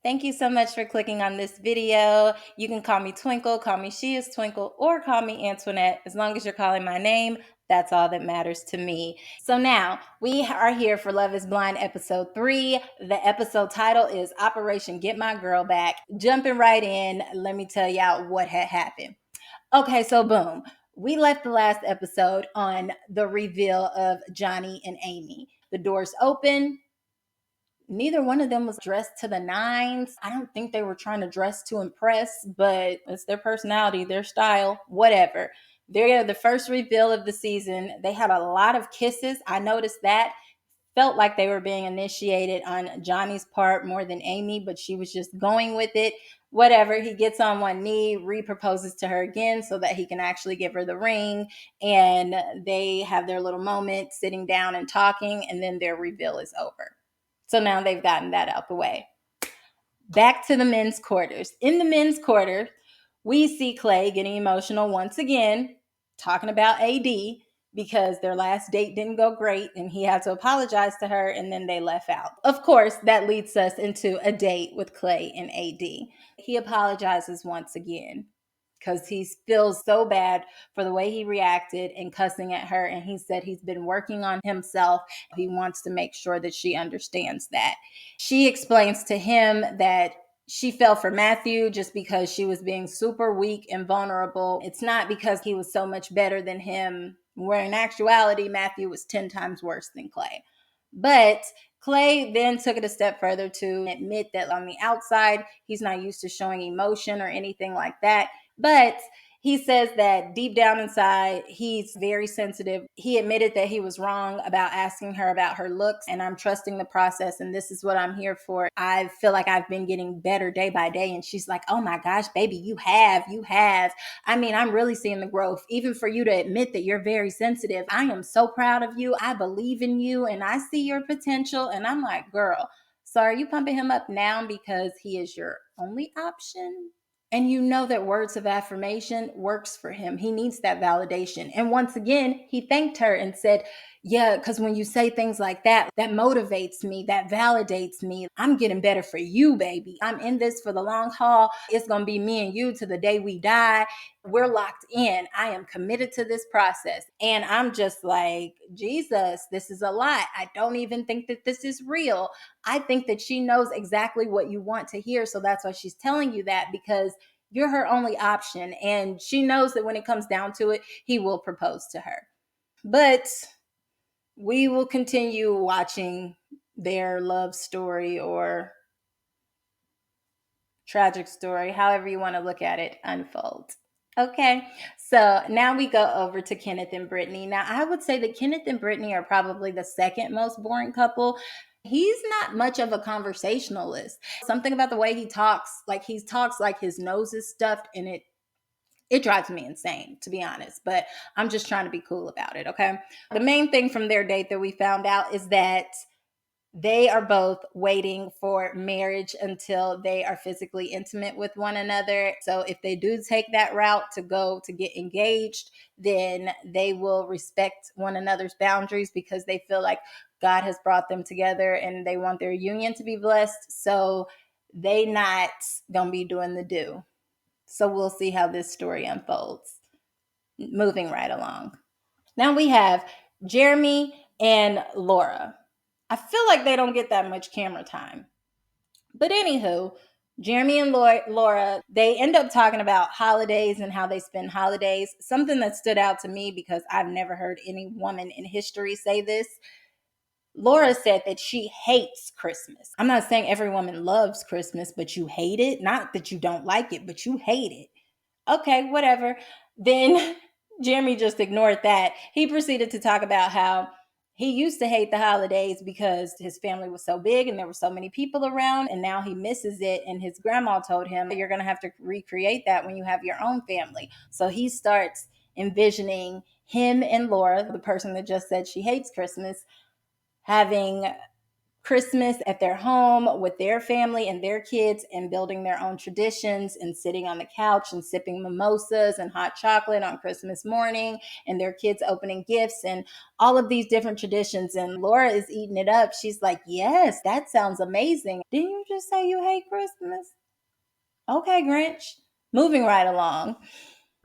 Thank you so much for clicking on this video. You can call me Twinkle, call me SheIsTwinkle, or call me Antoinette. As long as you're calling my name, that's all that matters to me. So now we are here for Love is Blind episode 3. The episode title is Operation Get My Girl Back. Jumping right in, let me tell y'all what had happened. Okay, so boom. We left the last episode on the reveal of Johnny and Amy. The doors open. Neither one of them was dressed to the nines. I don't think they were trying to dress to impress, but it's their personality, their style, whatever. They're the first reveal of the season. They had a lot of kisses. I noticed that. Felt like they were being initiated on Johnny's part more than Amy, but she was just going with it. Whatever. He gets on one knee, re-proposes to her again so that he can actually give her the ring. And they have their little moment sitting down and talking, and then their reveal is over. So now they've gotten that out the way. Back to the men's quarters. In the men's quarter, we see Clay getting emotional once again, talking about AD because their last date didn't go great and he had to apologize to her and then they left out. Of course, that leads us into a date with Clay and AD. He apologizes once again because he feels so bad for the way he reacted and cussing at her. And he said he's been working on himself. He wants to make sure that she understands that. She explains to him that she fell for Matthew just because she was being super weak and vulnerable. It's not because he was so much better than him, where in actuality, Matthew was 10 times worse than Clay. But Clay then took it a step further to admit that on the outside, he's not used to showing emotion or anything like that. But he says that deep down inside, he's very sensitive. He admitted that he was wrong about asking her about her looks, and I'm trusting the process, and this is what I'm here for. I feel like I've been getting better day by day. And she's like, oh my gosh, baby, you have. I mean, I'm really seeing the growth. Even for you to admit that you're very sensitive, I am so proud of you. I believe in you, and I see your potential. And I'm like, girl, so are you pumping him up now because he is your only option? And you know that words of affirmation works for him. He needs that validation. And once again, he thanked her and said, yeah, because when you say things like that, that motivates me, that validates me. I'm getting better for you, baby. I'm in this for the long haul. It's going to be me and you to the day we die. We're locked in. I am committed to this process. And I'm just like, Jesus, this is a lot. I don't even think that this is real. I think that she knows exactly what you want to hear. So that's why she's telling you that, because you're her only option. And she knows that when it comes down to it, he will propose to her. But we will continue watching their love story or tragic story, however you want to look at it, unfold. Okay, so now we go over to Kenneth and Brittany. Now, I would say that Kenneth and Brittany are probably the second most boring couple. He's not much of a conversationalist. Something about the way he talks like his nose is stuffed, and it drives me insane, to be honest, but I'm just trying to be cool about it, okay? The main thing from their date that we found out is that they are both waiting for marriage until they are physically intimate with one another. So if they do take that route to go to get engaged, then they will respect one another's boundaries because they feel like God has brought them together and they want their union to be blessed. So they not gonna be doing the do. So we'll see how this story unfolds. Moving right along. Now we have Jeramey and Laura. I feel like they don't get that much camera time. But anywho, Jeramey and Laura, they end up talking about holidays and how they spend holidays. Something that stood out to me because I've never heard any woman in history say this. Laura said that she hates Christmas. I'm not saying every woman loves Christmas, but you hate it. Not that you don't like it, but you hate it. Okay, whatever. Then Jeramey just ignored that. He proceeded to talk about how he used to hate the holidays because his family was so big and there were so many people around, and now he misses it. And his grandma told him, you're going to have to recreate that when you have your own family. So he starts envisioning him and Laura, the person that just said she hates Christmas, having Christmas at their home with their family and their kids and building their own traditions and sitting on the couch and sipping mimosas and hot chocolate on Christmas morning, and their kids opening gifts and all of these different traditions. And Laura is eating it up. She's like, yes, that sounds amazing. Didn't you just say you hate Christmas? Okay, Grinch. Moving right along.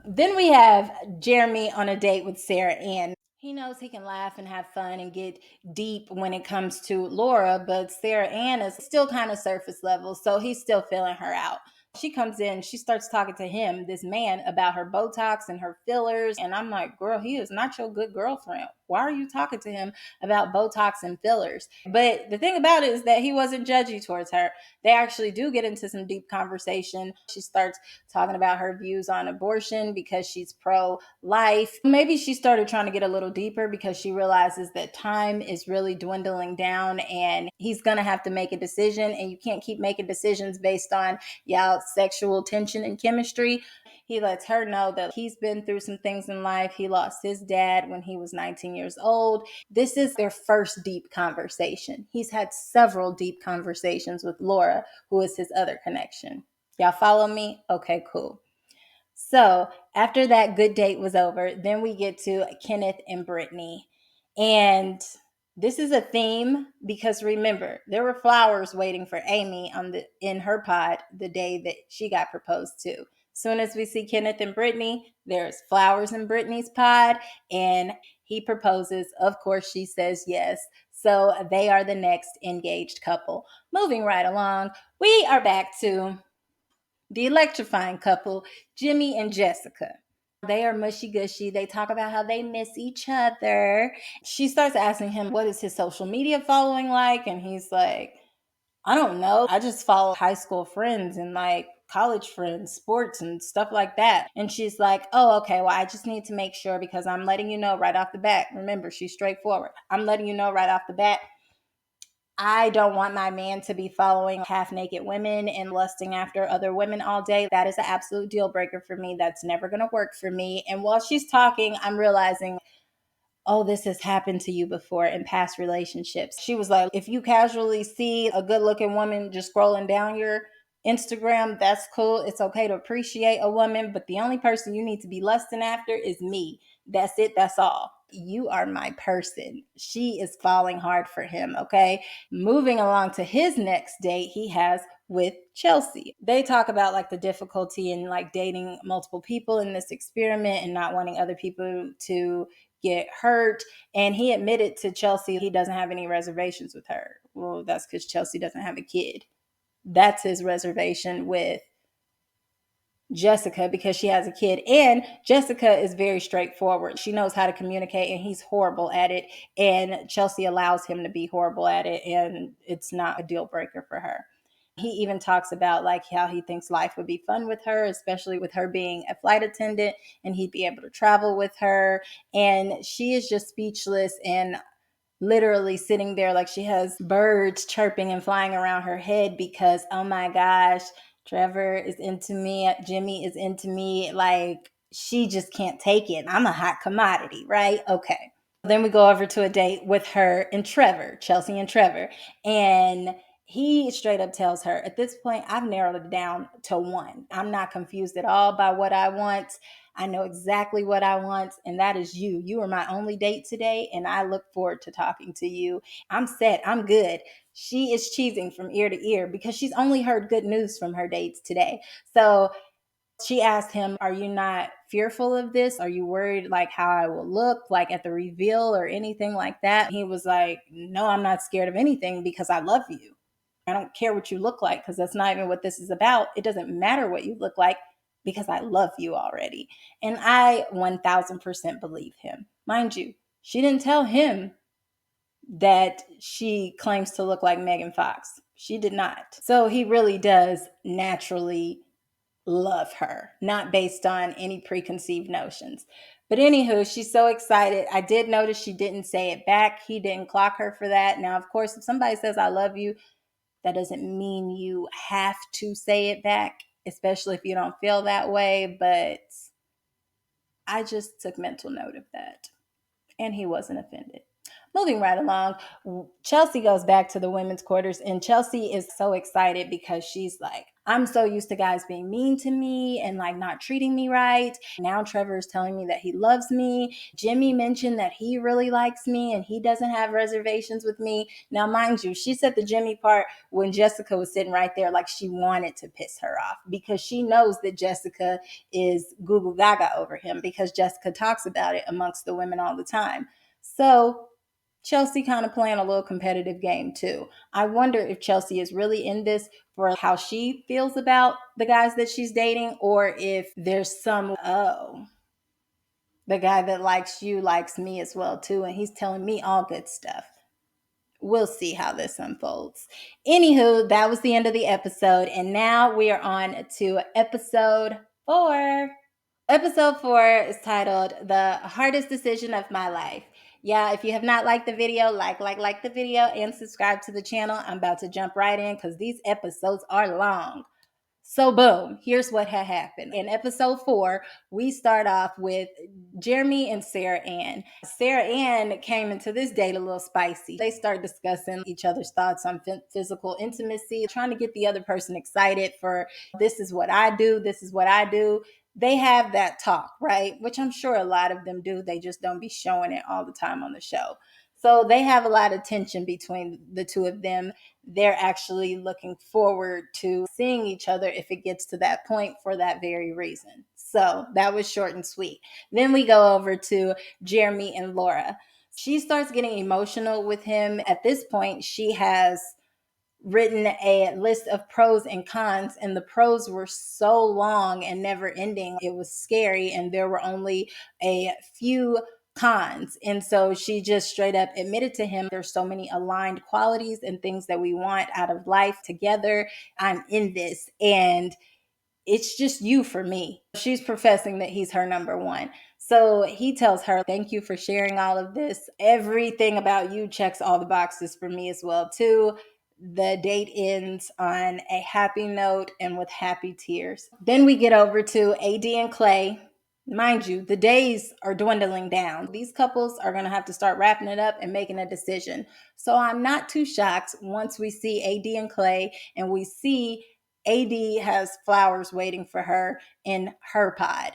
Then we have Jeramey on a date with Sarah Ann. He knows he can laugh and have fun and get deep when it comes to Laura, but Sarah Ann is still kind of surface level, so he's still feeling her out. She comes in, she starts talking to him, this man, about her Botox and her fillers. And I'm like, girl, he is not your good girlfriend. Why are you talking to him about Botox and fillers? But the thing about it is that he wasn't judgy towards her. They actually do get into some deep conversation. She starts talking about her views on abortion because she's pro-life. Maybe she started trying to get a little deeper because she realizes that time is really dwindling down and he's going to have to make a decision, and you can't keep making decisions based on y'all sexual tension and chemistry. He lets her know that he's been through some things in life. He lost his dad when he was 19 years old. This is their first deep conversation. He's had several deep conversations with Laura, who is his other connection. Y'all follow me? Okay, cool. So after that good date was over, then we get to Kenneth and Brittany. And this is a theme because remember, there were flowers waiting for Amy in her pod the day that she got proposed to. Soon as we see Kenneth and Brittany, there's flowers in Brittany's pod, and he proposes. Of course, she says yes. So they are the next engaged couple. Moving right along, we are back to the electrifying couple, Jimmy and Jessica. They are mushy gushy. They talk about how they miss each other. She starts asking him, what is his social media following like? And he's like, I don't know. I just follow high school friends and like college friends, sports and stuff like that. And she's like, oh, okay. Well, I just need to make sure because I'm letting you know right off the bat. Remember, she's straightforward. I'm letting you know right off the bat, I don't want my man to be following half naked women and lusting after other women all day. That is an absolute deal breaker for me. That's never going to work for me. And while she's talking, I'm realizing, oh, this has happened to you before in past relationships. She was like, if you casually see a good looking woman just scrolling down your Instagram, that's cool. It's okay to appreciate a woman, but the only person you need to be lusting after is me. That's it. That's all. You are my person. She is falling hard for him. Okay. Moving along to his next date, he has with Chelsea. They talk about like the difficulty in like dating multiple people in this experiment and not wanting other people to get hurt. And he admitted to Chelsea he doesn't have any reservations with her. Well, that's because Chelsea doesn't have a kid. That's his reservation with Jessica because she has a kid. And Jessica is very straightforward. She knows how to communicate and he's horrible at it. And Chelsea allows him to be horrible at it. And it's not a deal breaker for her. He even talks about like how he thinks life would be fun with her, especially with her being a flight attendant and he'd be able to travel with her. And she is just speechless and literally sitting there like she has birds chirping and flying around her head because, oh my gosh, Trevor is into me, Jimmy is into me. Like she just can't take it. I'm a hot commodity, right? Okay. Then we go over to a date with her and Trevor, Chelsea and Trevor. And he straight up tells her, at this point, I've narrowed it down to one. I'm not confused at all by what I want. I know exactly what I want, and that is you. You are my only date today, and I look forward to talking to you. I'm set. I'm good. She is cheesing from ear to ear because she's only heard good news from her dates today. So she asked him, are you not fearful of this? Are you worried like how I will look like at the reveal or anything like that? He was like, no, I'm not scared of anything because I love you. I don't care what you look like because that's not even what this is about. It doesn't matter what you look like because I love you already. And I 1000% believe him. Mind you, she didn't tell him that she claims to look like Megan Fox. She did not. So he really does naturally love her, not based on any preconceived notions. But anywho, she's so excited. I did notice she didn't say it back. He didn't clock her for that. Now, of course, if somebody says I love you, that doesn't mean you have to say it back, especially if you don't feel that way. But I just took mental note of that. And he wasn't offended. Moving right along, Chelsea goes back to the women's quarters, and Chelsea is so excited because she's like, I'm so used to guys being mean to me and like not treating me right. Now Trevor is telling me that he loves me. Jimmy mentioned that he really likes me and he doesn't have reservations with me. Now, mind you, she said the Jimmy part when Jessica was sitting right there, like she wanted to piss her off because she knows that Jessica is goo goo gaga over him because Jessica talks about it amongst the women all the time. So Chelsea kind of playing a little competitive game too. I wonder if Chelsea is really in this for how she feels about the guys that she's dating, or if there's some, oh, the guy that likes you likes me as well too, and he's telling me all good stuff. We'll see how this unfolds. Anywho, that was the end of the episode, and now we are on to episode 4. Episode 4 is titled The Hardest Decision of My Life. Yeah, if you have not liked the video, like the video and subscribe to the channel. I'm about to jump right in because these episodes are long. So boom, here's what had happened. In episode 4, we start off with Jeramey and Sarah Ann. Sarah Ann came into this date a little spicy. They start discussing each other's thoughts on physical intimacy, trying to get the other person excited for this is what I do, this is what I do. They have that talk, right? Which I'm sure a lot of them do. They just don't be showing it all the time on the show. So they have a lot of tension between the two of them. They're actually looking forward to seeing each other if it gets to that point for that very reason. So that was short and sweet. Then we go over to Jeramey and Laura. She starts getting emotional with him. At this point, she has written a list of pros and cons, and the pros were so long and never ending. It was scary, and there were only a few cons. And so she just straight up admitted to him there's so many aligned qualities and things that we want out of life together. I'm in this, and it's just you for me. She's professing that he's her number one. So he tells her, thank you for sharing all of this. Everything about you checks all the boxes for me as well, too. The date ends on a happy note and with happy tears. Then we get over to AD and Clay. Mind you, the days are dwindling down. These couples are going to have to start wrapping it up and making a decision. So I'm not too shocked once we see AD and Clay and we see AD has flowers waiting for her in her pod.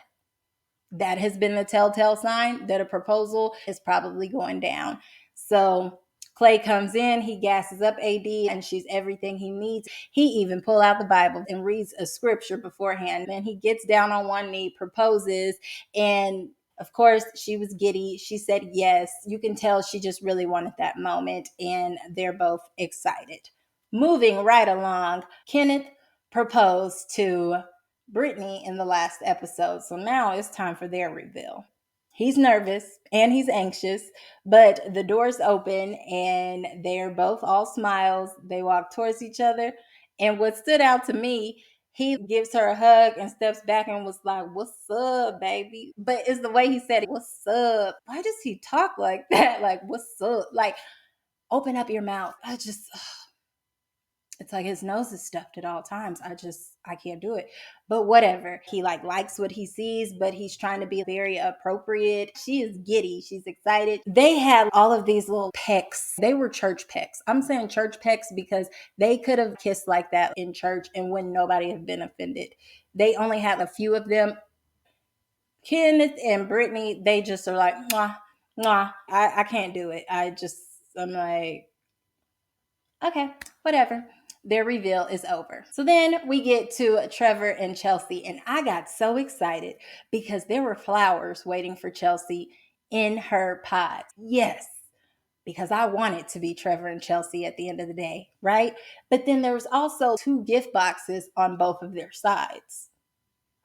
That has been the telltale sign that a proposal is probably going down. So Clay comes in, he gasses up AD, and she's everything he needs. He even pull out the Bible and reads a scripture beforehand. Then he gets down on one knee, proposes, and of course, she was giddy. She said yes. You can tell she just really wanted that moment, and they're both excited. Moving right along, Kenneth proposed to Brittany in the last episode. So now it's time for their reveal. He's nervous and he's anxious, but the doors open and they're both all smiles. They walk towards each other. And what stood out to me, he gives her a hug and steps back and was like, "What's up, baby?" But it's the way he said it, "What's up?" Why does he talk like that? Like, "What's up?" Like, open up your mouth. It's like his nose is stuffed at all times. I can't do it. But whatever. He likes what he sees, but he's trying to be very appropriate. She is giddy. She's excited. They had all of these little pecks. They were church pecks. I'm saying church pecks because they could have kissed like that in church and when nobody had been offended. They only had a few of them. Kenneth and Brittany, they just are like, mwah, mwah. I can't do it. I'm like, okay, whatever. Their reveal is over. So then we get to Trevor and Chelsea, and I got so excited because there were flowers waiting for Chelsea in her pod. Yes, because I wanted to be Trevor and Chelsea at the end of the day, right? But then there was also 2 gift boxes on both of their sides.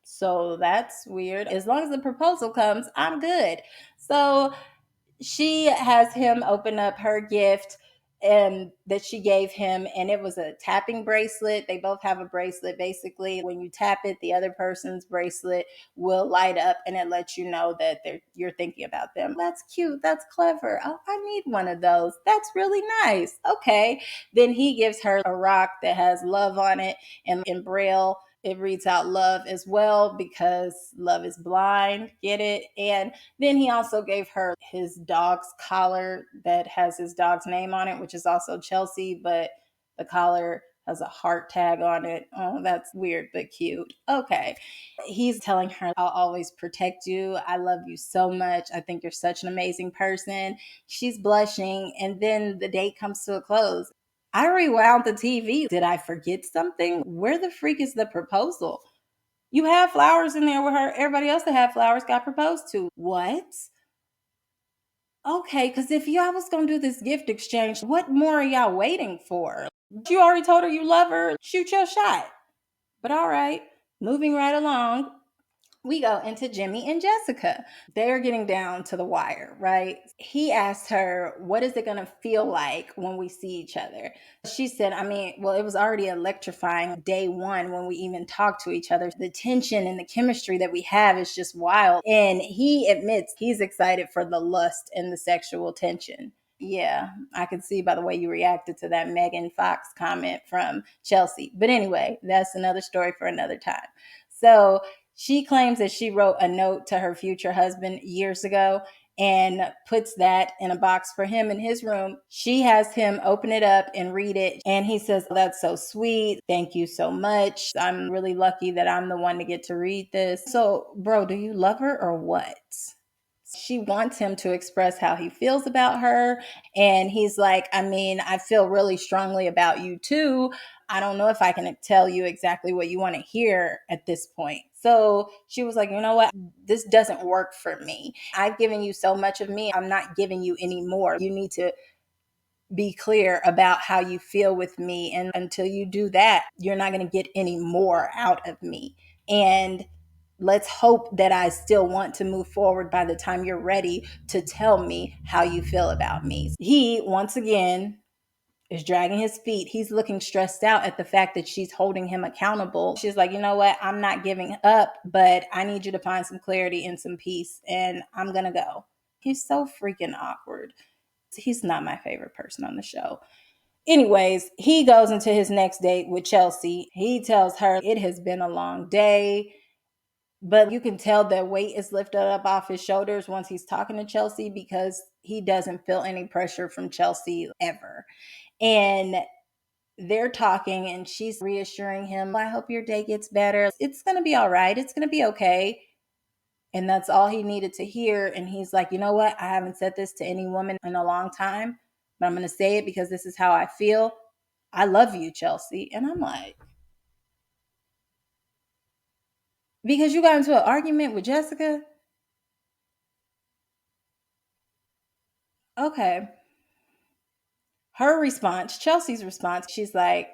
So that's weird. As long as the proposal comes, I'm good. So she has him open up her gift that she gave him, and it was a tapping bracelet. They both have a bracelet. Basically, when you tap it, the other person's bracelet will light up and it lets you know that you're thinking about them. That's cute. That's clever. Oh, I need one of those. That's really nice. Okay. Then he gives her a rock that has love on it and in braille. It reads out love as well because love is blind. Get it? And then he also gave her his dog's collar that has his dog's name on it, which is also Chelsea, but the collar has a heart tag on it. Oh, that's weird but cute. Okay. He's telling her, I'll always protect you. I love you so much. I think you're such an amazing person. She's blushing. And then the date comes to a close. I rewound the TV. Did I forget something? Where the freak is the proposal? You have flowers in there with her. Everybody else that had flowers got proposed to. What? Okay, because if y'all was going to do this gift exchange, what more are y'all waiting for? You already told her you love her. Shoot your shot. But all right, moving right along, we go into Jimmy and Jessica. They're getting down to the wire, right? He asked her, what is it going to feel like when we see each other? She said, it was already electrifying day one when we even talked to each other. The tension and the chemistry that we have is just wild. And he admits he's excited for the lust and the sexual tension. Yeah, I could see by the way you reacted to that Megan Fox comment from Chelsea. But anyway, that's another story for another time. So she claims that she wrote a note to her future husband years ago and puts that in a box for him in his room. She has him open it up and read it. And he says, that's so sweet. Thank you so much. I'm really lucky that I'm the one to get to read this. So, bro, do you love her or what? She wants him to express how he feels about her. And he's like, I feel really strongly about you too. I don't know if I can tell you exactly what you want to hear at this point. So she was like, you know what? This doesn't work for me. I've given you so much of me. I'm not giving you any more. You need to be clear about how you feel with me. And until you do that, you're not going to get any more out of me. And let's hope that I still want to move forward by the time you're ready to tell me how you feel about me. He, once again, is dragging his feet. He's looking stressed out at the fact that she's holding him accountable. She's like, you know what? I'm not giving up, but I need you to find some clarity and some peace, and I'm going to go. He's so freaking awkward. He's not my favorite person on the show. Anyways, he goes into his next date with Chelsea. He tells her it has been a long day, but you can tell the weight is lifted up off his shoulders once he's talking to Chelsea because he doesn't feel any pressure from Chelsea ever. And they're talking and she's reassuring him, I hope your day gets better. It's going to be all right. It's going to be okay. And that's all he needed to hear. And he's like, you know what? I haven't said this to any woman in a long time, but I'm going to say it because this is how I feel. I love you, Chelsea. And I'm like, because you got into an argument with Jessica? Okay. Her response, Chelsea's response, she's like,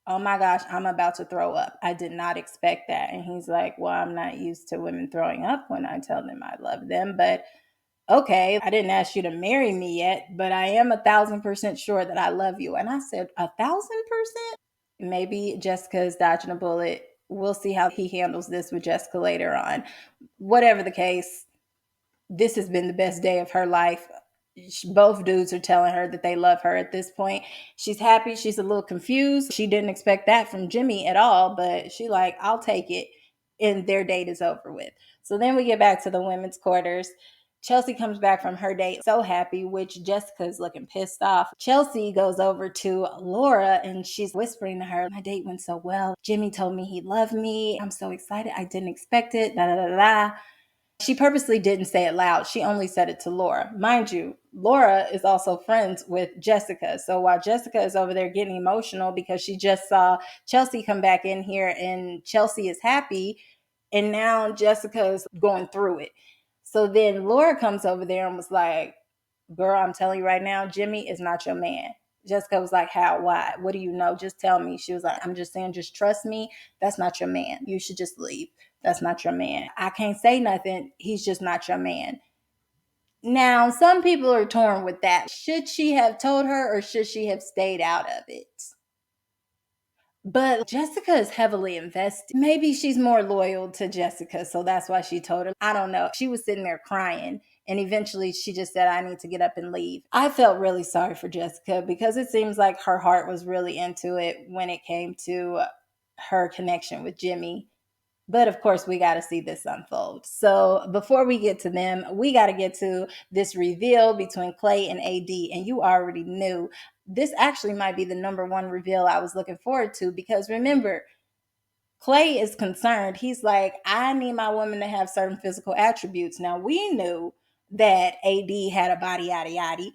oh my gosh, I'm about to throw up. I did not expect that. And he's like, well, I'm not used to women throwing up when I tell them I love them, but okay, I didn't ask you to marry me yet, but I am 1,000% sure that I love you. And I said, 1,000%? Maybe Jessica is dodging a bullet. We'll see how he handles this with Jessica later on. Whatever the case, this has been the best day of her life. Both dudes are telling her that they love her at this point. She's happy. She's a little confused. She didn't expect that from Jimmy at all, but she like, I'll take it. And their date is over with. So then we get back to the women's quarters. Chelsea comes back from her date so happy, which Jessica's looking pissed off. Chelsea goes over to Laura and she's whispering to her, my date went so well. Jimmy told me he loved me. I'm so excited. I didn't expect it. Da da da da. She purposely didn't say it loud. She only said it to Laura. Mind you, Laura is also friends with Jessica. So while Jessica is over there getting emotional because she just saw Chelsea come back in here and Chelsea is happy, and now Jessica is going through it. So then Laura comes over there and was like, girl, I'm telling you right now, Jimmy is not your man. Jessica was like, how? Why? What do you know? Just tell me. She was like, I'm just saying, just trust me. That's not your man. You should just leave. That's not your man. I can't say nothing. He's just not your man. Now, some people are torn with that. Should she have told her or should she have stayed out of it? But Jessica is heavily invested. Maybe she's more loyal to Jessica, so that's why she told her. I don't know. She was sitting there crying, and eventually she just said, I need to get up and leave. I felt really sorry for Jessica because it seems like her heart was really into it when it came to her connection with Jeramey. But of course, we got to see this unfold. So before we get to them, we got to get to this reveal between Clay and AD. And you already knew this actually might be the number one reveal I was looking forward to, because remember, Clay is concerned. He's like, I need my woman to have certain physical attributes. Now, we knew that AD had a body, yada, yada,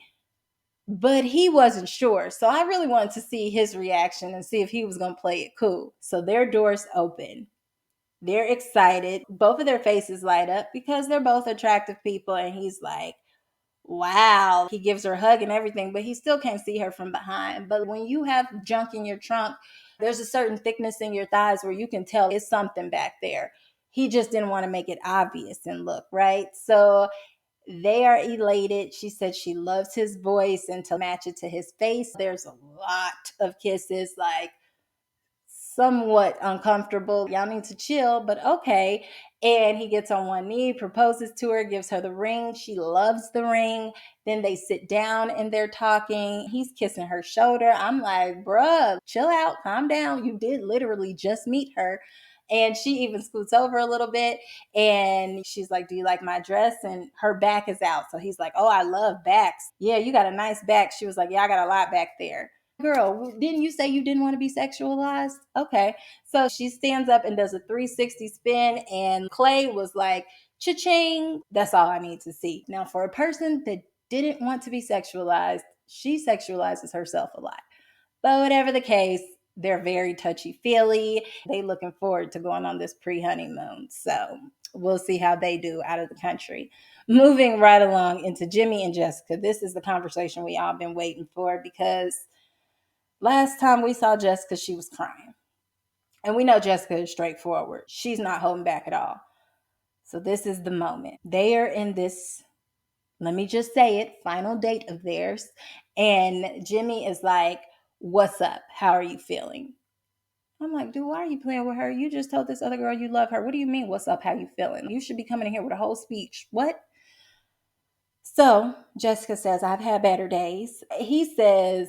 but he wasn't sure. So I really wanted to see his reaction and see if he was going to play it cool. So their doors open. They're excited. Both of their faces light up because they're both attractive people. And he's like, wow. He gives her a hug and everything, but he still can't see her from behind. But when you have junk in your trunk, there's a certain thickness in your thighs where you can tell it's something back there. He just didn't want to make it obvious and look, right? So they are elated. She said she loves his voice and to match it to his face. There's a lot of kisses, like somewhat uncomfortable. Y'all need to chill, but okay. And he gets on one knee, proposes to her, gives her the ring. She loves the ring. Then they sit down and they're talking. He's kissing her shoulder. I'm like, bruh, chill out, calm down. You did literally just meet her. And she even scoots over a little bit and she's like, do you like my dress? And her back is out. So he's like, oh, I love backs. Yeah, you got a nice back. She was like, yeah, I got a lot back there. Girl, didn't you say you didn't want to be sexualized? Okay. So she stands up and does a 360 spin, and Clay was like, cha-ching. That's all I need to see. Now, for a person that didn't want to be sexualized, she sexualizes herself a lot. But whatever the case, they're very touchy-feely. They looking forward to going on this pre-honeymoon. So we'll see how they do out of the country. Moving right along into Jeramey and Jessica. This is the conversation we all been waiting for, because last time we saw Jessica, she was crying. And we know Jessica is straightforward. She's not holding back at all. So this is the moment. They are in this, let me just say it, final date of theirs. And Jeramey is like, what's up? How are you feeling? I'm like, dude, why are you playing with her? You just told this other girl you love her. What do you mean, what's up? How you feeling? You should be coming in here with a whole speech. What? So Jessica says, I've had better days. He says,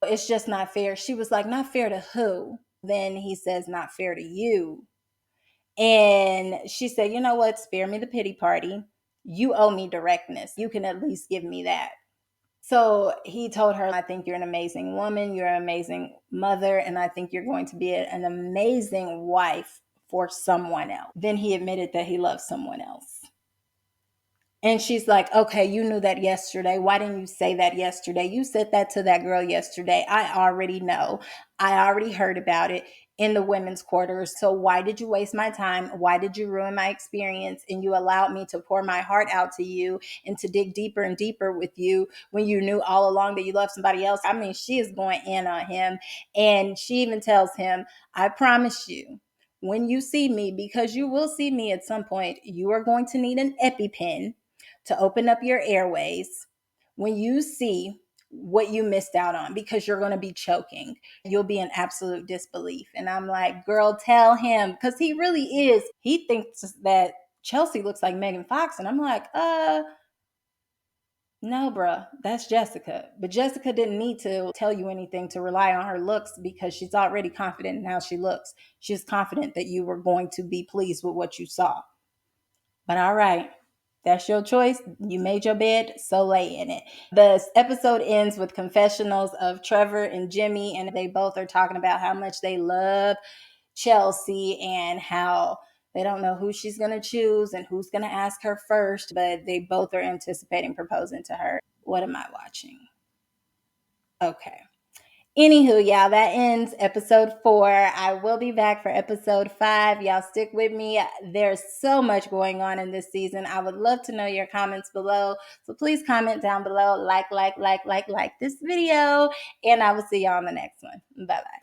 it's just not fair. She was like, not fair to who? Then he says, not fair to you. And she said, you know what? Spare me the pity party. You owe me directness. You can at least give me that. So he told her, I think you're an amazing woman. You're an amazing mother. And I think you're going to be an amazing wife for someone else. Then he admitted that he loves someone else. And she's like, okay, you knew that yesterday. Why didn't you say that yesterday? You said that to that girl yesterday. I already know. I already heard about it in the women's quarters. So why did you waste my time? Why did you ruin my experience? And you allowed me to pour my heart out to you and to dig deeper and deeper with you when you knew all along that you loved somebody else. I mean, she is going in on him. And she even tells him, I promise you, when you see me, because you will see me at some point, you are going to need an EpiPen to open up your airways when you see what you missed out on, because you're going to be choking. You'll be in absolute disbelief. And I'm like, girl, tell him, because he really is. He thinks that Chelsea looks like Megan Fox. And I'm like, no, bruh, that's Jessica. But Jessica didn't need to tell you anything to rely on her looks, because she's already confident in how she looks. She's confident that you were going to be pleased with what you saw. But all right, that's your choice. You made your bed, so lay in it. The episode ends with confessionals of Trevor and Jeramey, and they both are talking about how much they love Chelsea and how they don't know who she's going to choose and who's going to ask her first, but they both are anticipating proposing to her. What am I watching? Okay. Anywho, y'all, that ends episode 4. I will be back for episode 5. Y'all stick with me. There's so much going on in this season. I would love to know your comments below. So please comment down below. Like this video. And I will see y'all on the next one. Bye-bye.